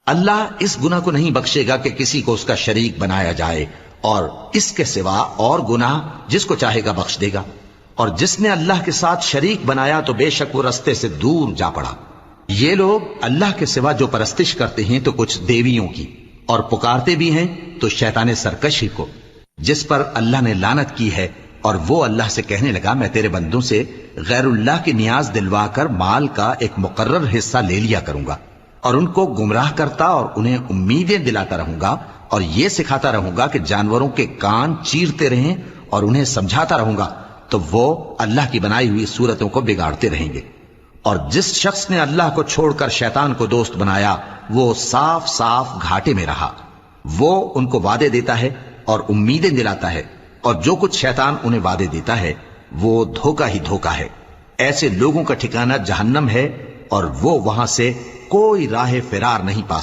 اللہ اس گناہ کو نہیں بخشے گا کہ کسی کو اس کا شریک بنایا جائے، اور اس کے سوا اور گناہ جس کو چاہے گا بخش دے گا، اور جس نے اللہ کے ساتھ شریک بنایا تو بے شک وہ رستے سے دور جا پڑا۔ یہ لوگ اللہ کے سوا جو پرستش کرتے ہیں تو کچھ دیویوں کی، اور پکارتے بھی ہیں تو شیطان سرکشی کو، جس پر اللہ نے لعنت کی ہے۔ اور وہ اللہ سے کہنے لگا میں تیرے بندوں سے غیر اللہ کی نیاز دلوا کر مال کا ایک مقرر حصہ لے لیا کروں گا، اور ان کو گمراہ کرتا اور انہیں امیدیں دلاتا رہوں گا، اور یہ سکھاتا رہوں گا کہ جانوروں کے کان چیرتے رہیں، اور انہیں سمجھاتا رہوں گا، تو وہ اللہ کی بنائی ہوئی صورتوں کو بگاڑتے رہیں گے۔ اور جس شخص نے اللہ کو چھوڑ کر شیطان کو دوست بنایا وہ صاف صاف گھاٹے میں رہا۔ وہ ان کو وعدے دیتا ہے اور امیدیں دلاتا ہے، اور جو کچھ شیطان انہیں وعدے دیتا ہے وہ دھوکہ ہی دھوکہ ہے۔ ایسے لوگوں کا ٹھکانہ جہنم ہے، اور وہ وہاں سے کوئی راہ فرار نہیں پا